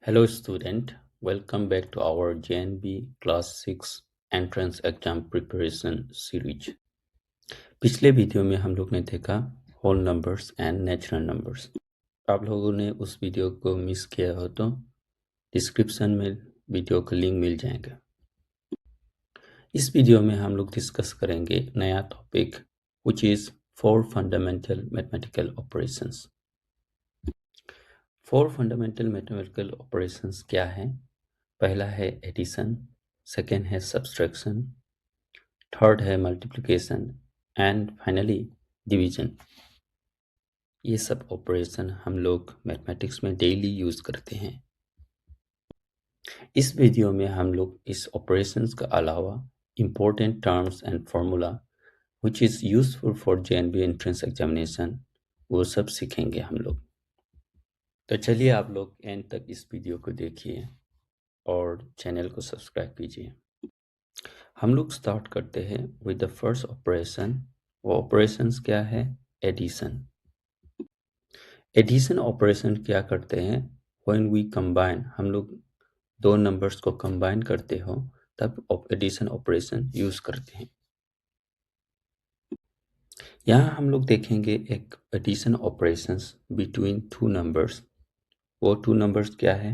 Hello student, welcome back to our JNB Class 6 Entrance Exam Preparation Series। पिछले video में हम लोग ने देखा whole numbers and natural numbers. आप लोगों ने उस वीडियो को मिस किया हो तो डिस्क्रिप्शन में वीडियो का लिंक मिल जाएगा। इस वीडियो में हम लोग डिस्कस करेंगे नया topic which is 4 fundamental mathematical operations। 4 fundamental mathematical operations क्या है? पहला है एडिशन, सेकेंड है सब्सट्रैक्शन, थर्ड है मल्टीप्लिकेशन एंड फाइनली डिवीजन। ये सब ऑपरेशन हम लोग मैथमेटिक्स में डेली यूज करते हैं। इस वीडियो में हम लोग इस ऑपरेशंस का अलावा important terms and formula which is useful for JNB entrance examination वो सब सीखेंगे हम लोग। तो चलिए आप लोग एंड तक इस वीडियो को देखिए और चैनल को सब्सक्राइब कीजिए। हम लोग स्टार्ट करते हैं विद द फर्स्ट ऑपरेशन। वो ऑपरेशंस क्या है? एडिशन। एडिशन ऑपरेशन क्या करते हैं? व्हेन वी कंबाइन, हम लोग दो नंबर्स को कंबाइन करते हो तब एडिशन ऑपरेशन यूज करते हैं। यहाँ हम लोग देखेंगे एक addition operations between two numbers. वो टू नंबर्स क्या है?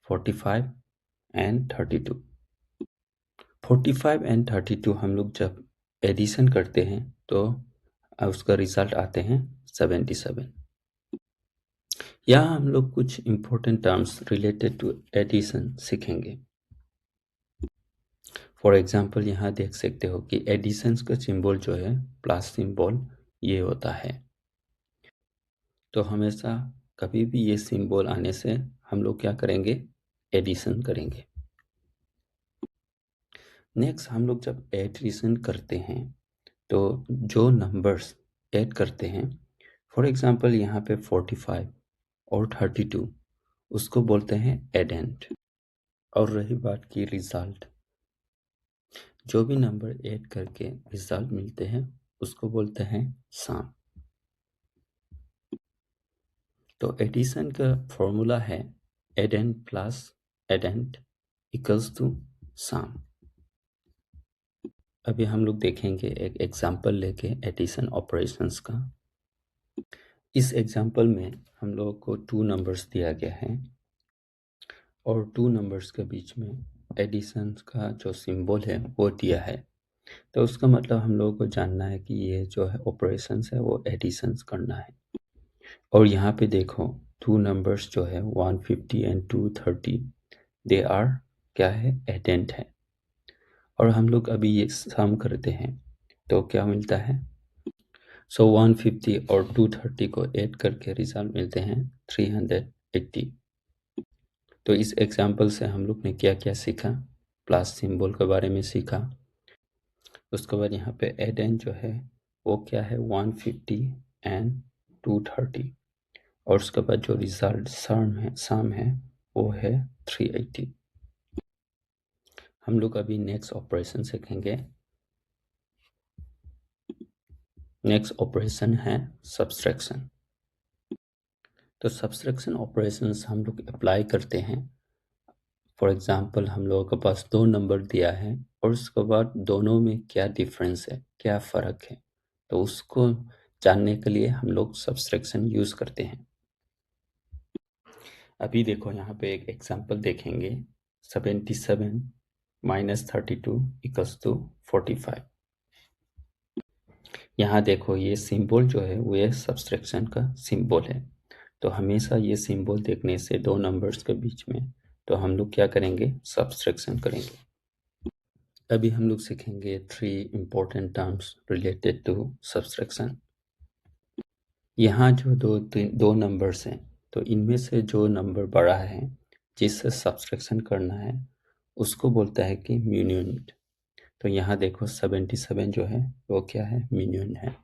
45 एंड 32। 45 एंड 32 हम लोग जब एडिशन करते हैं तो उसका रिजल्ट आते हैं 77। यहाँ हम लोग कुछ important terms related to addition सीखेंगे। फॉर एग्जाम्पल यहाँ देख सकते हो कि एडिशन का सिंबल जो है प्लस सिंबल ये होता है। तो हमेशा कभी भी ये सिंबल आने से हम लोग क्या करेंगे? एडिशन करेंगे। नेक्स्ट हम लोग जब एडिशन करते हैं तो जो नंबर्स ऐड करते हैं, फॉर एग्जाम्पल यहाँ पे 45 और 32 उसको बोलते हैं एडेंट। और रही बात की रिजल्ट, जो भी नंबर ऐड करके रिजल्ट मिलते हैं उसको बोलते हैं सम। तो एडिशन का फॉर्मूला है एडेंट प्लस एडेंट इक्वल्स टू सम। अभी हम लोग देखेंगे एक एग्जाम्पल लेके एडिशन ऑपरेशंस का। इस एग्जाम्पल में हम लोगों को टू नंबर्स दिया गया है और टू नंबर्स के बीच में एडिशन का जो सिंबल है वो दिया है। तो उसका मतलब हम लोगों को जानना है कि ये जो है ऑपरेशंस है वो एडिशंस करना है। और यहाँ पे देखो टू नंबर्स जो है 150 एंड 230 दे आर क्या है? एडेंट है। और हम लोग अभी ये सम करते हैं तो क्या मिलता है? सो 150 और 230 को ऐड करके रिजल्ट मिलते हैं 380। तो इस एग्जाम्पल से हम लोग ने क्या क्या सीखा? प्लस सिंबल के बारे में सीखा। उसके बाद यहाँ पे एडेंट जो है वो क्या है? 150 एंड 230। और उसके बाद जो रिजल्ट सम है वो है 380। हम लोग अभी नेक्स्ट ऑपरेशन सीखेंगे। नेक्स्ट ऑपरेशन है सब्सट्रैक्शन। तो सब्सट्रैक्शन ऑपरेशंस हम लोग अप्लाई करते हैं। फॉर एग्जांपल हम लोगों के पास दो नंबर दिया है और उसके बाद दोनों में क्या डिफरेंस है, क्या फ़र्क है, तो उसको जानने के लिए हम लोग सब्सट्रैक्शन यूज़ करते हैं। अभी देखो यहाँ पे एक एग्जांपल देखेंगे। 77 माइनस 32 इक्वल्स टू 45। यहाँ देखो ये सिंबल जो है वो सब्सट्रैक्शन का सिंबल है। तो हमेशा ये सिंबल देखने से दो नंबर्स के बीच में तो हम लोग क्या करेंगे? सब्सट्रैक्शन करेंगे। अभी हम लोग सीखेंगे 3 important terms related to subtraction. यहाँ जो दो नंबर्स हैं तो इनमें से जो नंबर बड़ा है जिससे सब्सट्रैक्शन करना है उसको बोलता है कि म्यूनियन। तो यहाँ देखो 77 जो है वो क्या है? म्यूनियन है।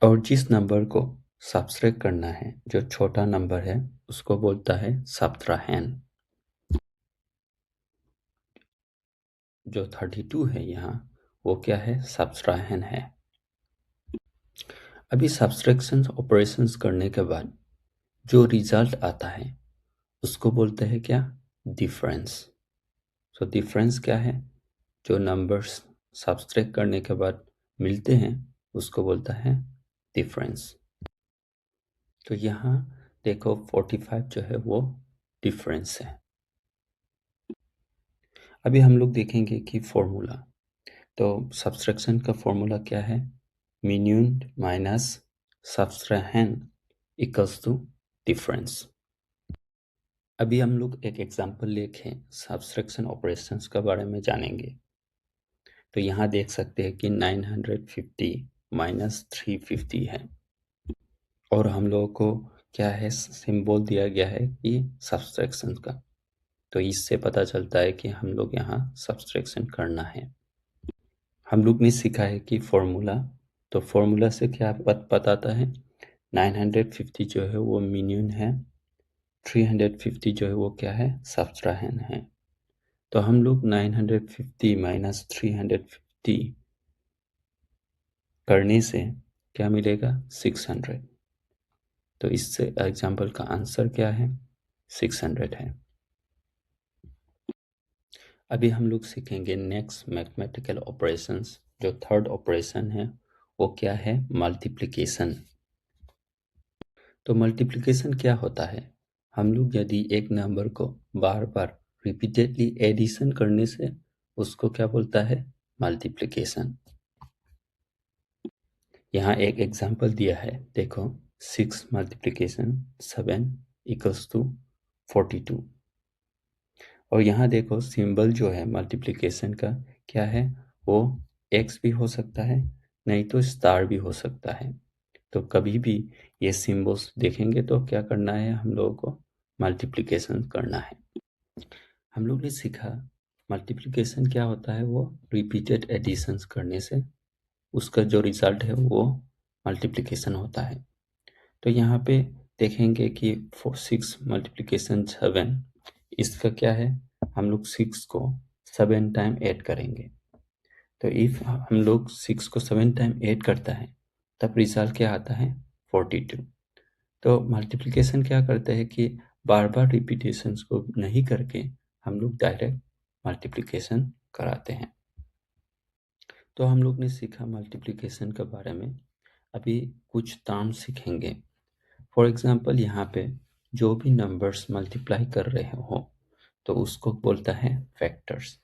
और जिस नंबर को सब्सट्रैक्ट करना है, जो छोटा नंबर है, उसको बोलता है सब्ट्राहैंड। जो 32 है यहाँ वो क्या है? सब्ट्राहैंड है। अभी सब्सट्रैक्शन ऑपरेशंस करने के बाद जो रिजल्ट आता है उसको बोलते हैं क्या? डिफरेंस। सो डिफरेंस क्या है? जो नंबर्स सब्सट्रैक्ट करने के बाद मिलते हैं उसको बोलता है डिफरेंस। तो यहाँ देखो 45 जो है वो डिफरेंस है। अभी हम लोग देखेंगे कि फॉर्मूला। तो सब्सट्रैक्शन का फॉर्मूला क्या है? मिन्यूंड माइनस सब्सट्राहेंड इक्वल्स टू डिफरेंस। अभी हम लोग एक एग्जांपल लेके सब्सट्रैक्शन ऑपरेशंस के बारे में जानेंगे। तो यहाँ देख सकते हैं कि 950 माइनस 350 है और हम लोगों को क्या है, सिंबल दिया गया है कि सब्सट्रैक्शन का। तो इससे पता चलता है कि हम लोग यहाँ सब्सट्रैक्शन करना है। हम लोग ने सीखा है कि फॉर्मूला, तो फॉर्मूला से क्या पता है? 950 जो है वो मिन्यून है, 350 जो है वो क्या है? सब्सट्राहेंड है। तो हम लोग 950 माइनस 350 करने से क्या मिलेगा? 600। तो इससे एग्जाम्पल का आंसर क्या है? 600 है। अभी हम लोग सीखेंगे नेक्स्ट मैथमेटिकल ऑपरेशंस। जो थर्ड ऑपरेशन है वो क्या है? मल्टीप्लिकेशन। तो मल्टीप्लिकेशन क्या होता है? हम लोग यदि एक नंबर को बार बार रिपीटेडली एडिशन करने से उसको क्या बोलता है? मल्टीप्लिकेशन। यहाँ एक एग्जांपल दिया है, देखो 6 मल्टीप्लिकेशन 7 इक्वल्स टू 42। और यहाँ देखो सिंबल जो है मल्टीप्लिकेशन का क्या है? वो एक्स भी हो सकता है, नहीं तो स्टार भी हो सकता है। तो कभी भी ये सिंबल्स देखेंगे तो क्या करना है हम लोगों को? मल्टीप्लिकेशन करना है। हम लोग ने सीखा मल्टीप्लिकेशन क्या होता है? वो रिपीटेड एडिशंस करने से उसका जो रिजल्ट है वो मल्टीप्लिकेशन होता है। तो यहाँ पे देखेंगे कि 6 मल्टीप्लिकेशन 7, इसका क्या है? हम लोग 6 को 7 टाइम ऐड करेंगे। तो इफ हम लोग 6 को 7 टाइम ऐड करता है तब रिजल्ट क्या आता है? 42। तो मल्टीप्लिकेशन क्या करते हैं कि बार बार रिपीटेशंस को नहीं करके हम लोग डायरेक्ट मल्टीप्लिकेशन कराते हैं। तो हम लोग ने सीखा मल्टीप्लिकेशन के बारे में। अभी कुछ टर्म सीखेंगे। फॉर एग्जांपल यहाँ पे जो भी नंबर्स मल्टीप्लाई कर रहे हो तो उसको बोलता है फैक्टर्स।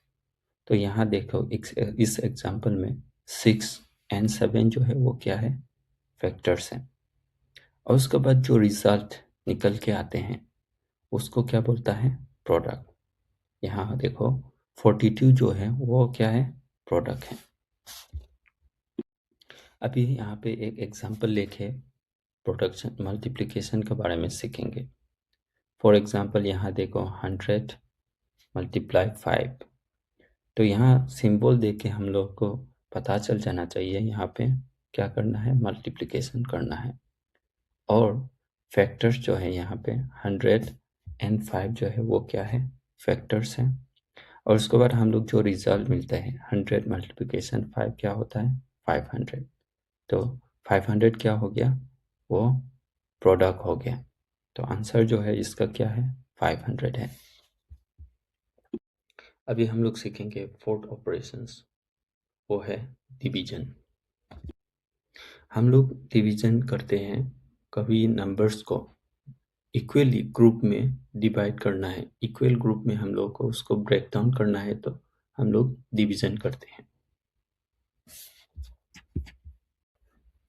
तो यहाँ देखो इस एग्जांपल में 6 एंड 7 जो है वो क्या है? फैक्टर्स हैं। और उसके बाद जो रिजल्ट निकल के आते हैं उसको क्या बोलता है? प्रोडक्ट। यहाँ देखो 42 जो है वो क्या है? प्रोडक्ट है। अभी यहाँ पे एक एग्जांपल लेके प्रोडक्शन मल्टीप्लिकेशन के बारे में सीखेंगे। फॉर एग्जांपल यहाँ देखो 100 मल्टीप्लाई 5। तो यहाँ सिंबल देख के हम लोग को पता चल जाना चाहिए यहाँ पे क्या करना है? मल्टीप्लिकेशन करना है। और फैक्टर्स जो है यहाँ पे 100 एंड 5 जो है वो क्या है? फैक्टर्स हैं। और उसके बाद हम लोग जो रिजल्ट मिलता है 100 मल्टीप्लिकेशन 5 क्या होता है? 500। तो 500 क्या हो गया? वो प्रोडक्ट हो गया। तो आंसर जो है इसका क्या है? 500 है। अभी हम लोग सीखेंगे फोर्थ ऑपरेशंस, वो है डिवीजन। हम लोग डिवीजन करते हैं कभी नंबर्स को इक्वली ग्रुप में डिवाइड करना है, इक्वल ग्रुप में हम लोग को उसको ब्रेक डाउन करना है तो हम लोग डिवीजन करते हैं।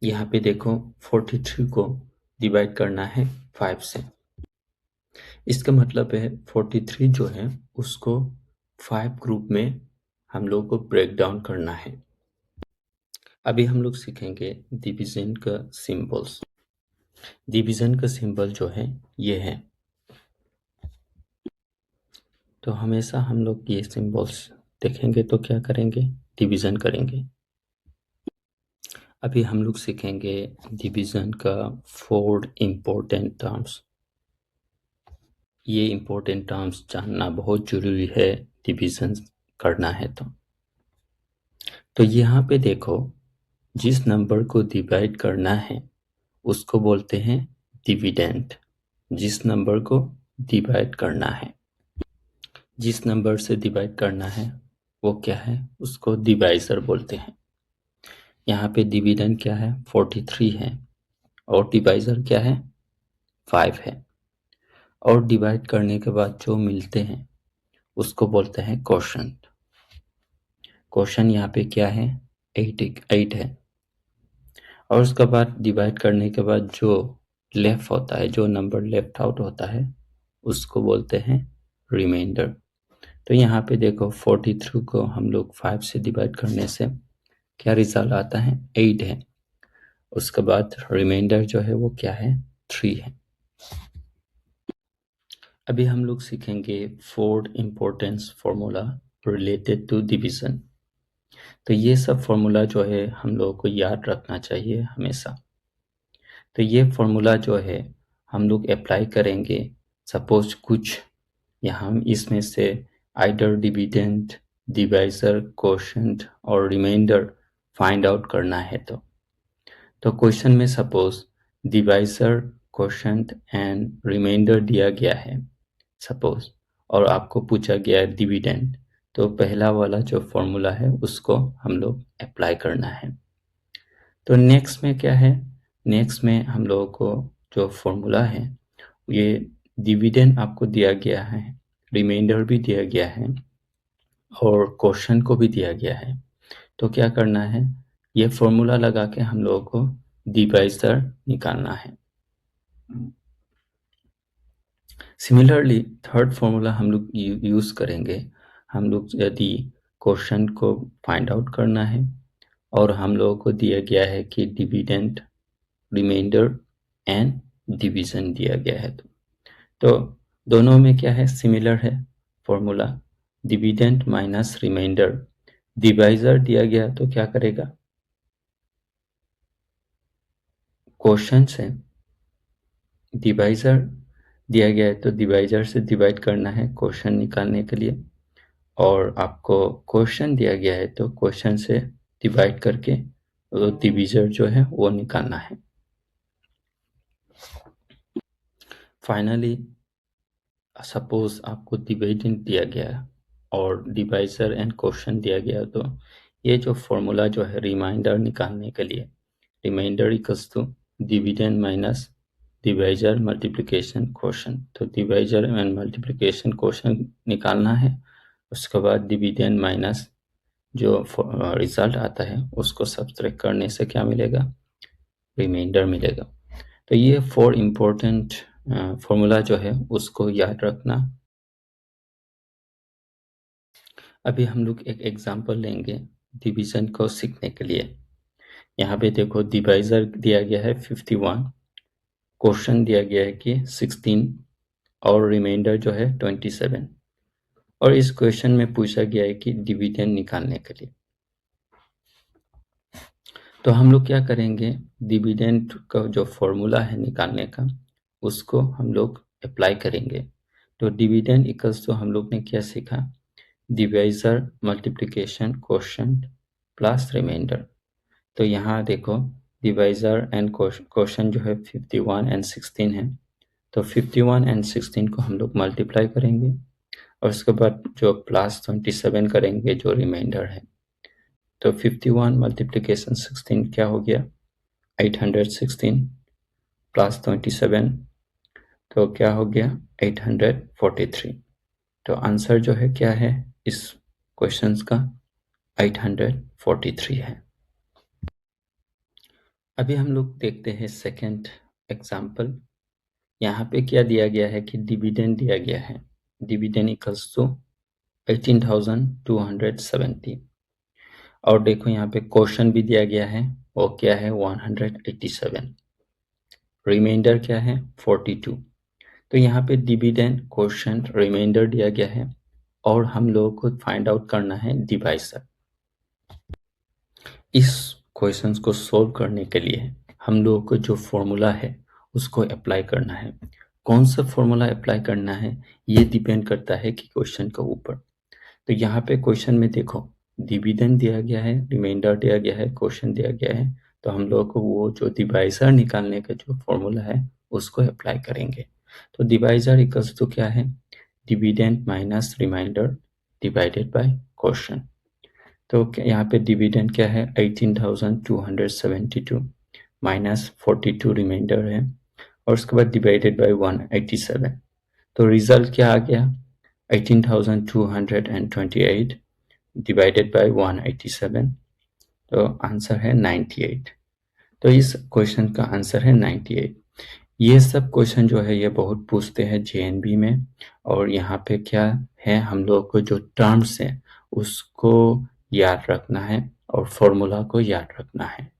यहाँ पे देखो 43 को डिवाइड करना है 5 से। इसका मतलब है 43 जो है उसको 5 ग्रुप में हम लोग को ब्रेक डाउन करना है। अभी हम लोग सीखेंगे डिवीजन का सिंबल्स। डिवीजन का सिंबल जो है ये है। तो हमेशा हम लोग ये सिंबल्स देखेंगे तो क्या करेंगे? डिवीजन करेंगे। अभी हम लोग सीखेंगे डिवीजन का 4 इम्पोर्टेंट टर्म्स। ये इम्पोर्टेंट टर्म्स जानना बहुत जरूरी है डिवीजन करना है तो यहाँ पे देखो जिस नंबर को डिवाइड करना है उसको बोलते हैं डिविडेंड। जिस नंबर को डिवाइड करना है। जिस नंबर से डिवाइड करना है वो क्या है, उसको डिवाइजर बोलते हैं। यहाँ पे डिविडेंड क्या है, 43 है, और डिवाइजर क्या है, 5 है। और डिवाइड करने के बाद जो मिलते हैं उसको बोलते हैं क्वोशंट। क्वोशंट यहाँ पे क्या है, 8 है। और उसके बाद डिवाइड करने के बाद जो लेफ्ट होता है, जो नंबर लेफ्ट आउट होता है, उसको बोलते हैं रिमाइंडर। तो यहाँ पे देखो 43 को हम लोग 5 से डिवाइड करने से क्या रिजल्ट आता है, 8 है। उसके बाद रिमाइंडर जो है वो क्या है, 3 है। अभी हम लोग सीखेंगे 4 importance formula related to division. तो ये सब फॉर्मूला जो है हम लोगों को याद रखना चाहिए हमेशा। तो ये फॉर्मूला जो है हम लोग अप्लाई करेंगे, सपोज कुछ यहाँ इसमें से आइदर डिविडेंड, डिवाइजर, क्वोशंट और रिमाइंडर फाइंड आउट करना है। तो क्वेश्चन में suppose divisor, quotient and remainder दिया गया है सपोज, और आपको पूछा गया है डिविडेंड, तो पहला वाला जो फॉर्मूला है उसको हम लोग अप्लाई करना है। तो नेक्स्ट में क्या है, नेक्स्ट में हम लोगों को जो फॉर्मूला है, ये डिविडेंड आपको दिया गया है, रिमाइंडर भी दिया गया है और क्वोशंट को भी दिया गया है। तो क्या करना है, ये फॉर्मूला लगा के हम लोगों को डिवाइजर निकालना है। सिमिलरली थर्ड फॉर्मूला हम लोग यूज करेंगे। हम लोग यदि क्वोशंट को फाइंड आउट करना है और हम लोगों को दिया गया है कि डिविडेंड, रिमाइंडर एंड डिवीजन दिया गया है, तो दोनों में क्या है, सिमिलर है formula, dividend minus remainder. Divisor दिया गया तो क्या करेगा, क्वोशंट से डिवाइजर दिया गया है तो डिवाइजर से डिवाइड करना है क्वोशंट निकालने के लिए, और आपको क्वोशंट दिया गया है तो क्वोशंट से डिवाइड करके डिवीजर जो है वो निकालना है। फाइनली सपोज आपको डिविडेंड दिया गया और डिवाइजर एंड क्वोशंट दिया गया, तो ये जो फॉर्मूला जो है रिमाइंडर निकालने के लिए, remainder equals to dividend minus divisor multiplication quotient. तो डिवाइजर एंड मल्टीप्लिकेशन क्वोशंट निकालना है, उसके बाद डिविडेंड माइनस जो रिजल्ट आता है उसको सब्ट्रैक्ट करने से क्या मिलेगा, रिमाइंडर मिलेगा। तो ये 4 इम्पोर्टेंट फॉर्मूला जो है उसको याद रखना। अभी हम लोग एक एग्जांपल लेंगे डिवीजन को सीखने के लिए। यहाँ पे देखो डिवाइजर दिया गया है 51, क्वोशंट दिया गया है कि 16 और रिमाइंडर जो है 27, और इस क्वेश्चन में पूछा गया है कि डिविडेंड निकालने के लिए। तो हम लोग क्या करेंगे, डिविडेंड का जो फॉर्मूला है निकालने का उसको हम लोग अप्लाई करेंगे। तो डिविडेंड इक्वल्स तो हम लोग ने क्या सीखा, divisor multiplication quotient plus remainder. तो यहाँ देखो डिवाइजर एंड क्वोशंट जो है 51 एंड 16 है, तो 51 एंड 16 को हम लोग मल्टीप्लाई करेंगे और उसके बाद जो प्लस 27 करेंगे जो रिमाइंडर है। तो 51 मल्टीप्लिकेशन 16 क्या हो गया, 816 प्लस 27 तो क्या हो गया, 843। तो आंसर जो है क्या है इस क्वेश्चन का, 843 है। अभी हम लोग देखते हैं सेकेंड एग्जाम्पल। यहाँ पे क्या दिया गया है कि डिविडेंड दिया गया है, डिविडेंड इक्वल्स टू 18,270, और देखो यहाँ पे क्वेश्चन भी दिया गया है, वो क्या है 187, रिमाइंडर क्या है 42। तो यहाँ पे डिविडेंड, क्वोशंट, रिमाइंडर दिया गया है और हम लोगों को फाइंड आउट करना है डिवाइजर। इस क्वेश्चंस को सोल्व करने के लिए हम लोगों को जो फॉर्मूला है उसको अप्लाई करना है। कौन सा फॉर्मूला अप्लाई करना है ये डिपेंड करता है कि क्वेश्चन के ऊपर। तो यहाँ पे क्वेश्चन में देखो डिविडेंड दिया गया है, रिमाइंडर दिया गया है, क्वोशंट दिया गया है, तो हम लोगों को वो जो डिवाइजर निकालने का जो फॉर्मूला है उसको अप्लाई करेंगे। तो डिवाइजर इक्वल्स टू क्या है, dividend minus remainder divided by quotient. तो यहाँ पे डिविडेंड क्या है 18,272 माइनस 42 रिमाइंडर है और उसके बाद डिवाइडेड बाय 187। तो रिजल्ट क्या आ गया 18,228 डिवाइडेड बाय 187, तो आंसर है 98। तो इस क्वेश्चन का आंसर है 98। ये सब क्वेश्चन जो है ये बहुत पूछते हैं जेएनबी में, और यहाँ पे क्या है हम लोग को जो टर्म्स है उसको याद रखना है और फॉर्मूला को याद रखना है।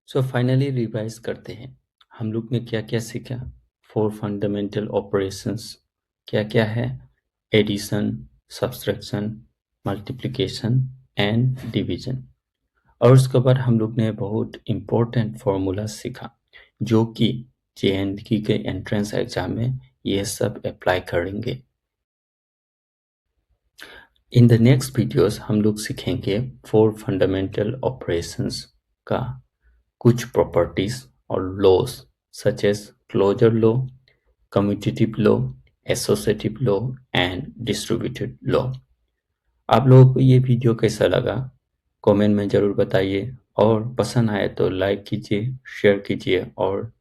सो फाइनली रिवाइज करते हैं, हम लोग ने क्या क्या सीखा। 4 फंडामेंटल ऑपरेशंस क्या क्या है, addition, subtraction, multiplication and division. और उसके बाद हम लोग ने बहुत इम्पोर्टेंट फॉर्मूला सीखा जो कि जेएनबी के एंट्रेंस एग्जाम में ये सब अप्लाई करेंगे। इन द नेक्स्ट वीडियोस हम लोग सीखेंगे 4 फंडामेंटल ऑपरेशंस का कुछ प्रॉपर्टीज और laws such as closure law, commutative law, associative law and distributed law. आप लोगों को ये वीडियो कैसा लगा कमेंट में ज़रूर बताइए, और पसंद आए तो लाइक कीजिए, शेयर कीजिए और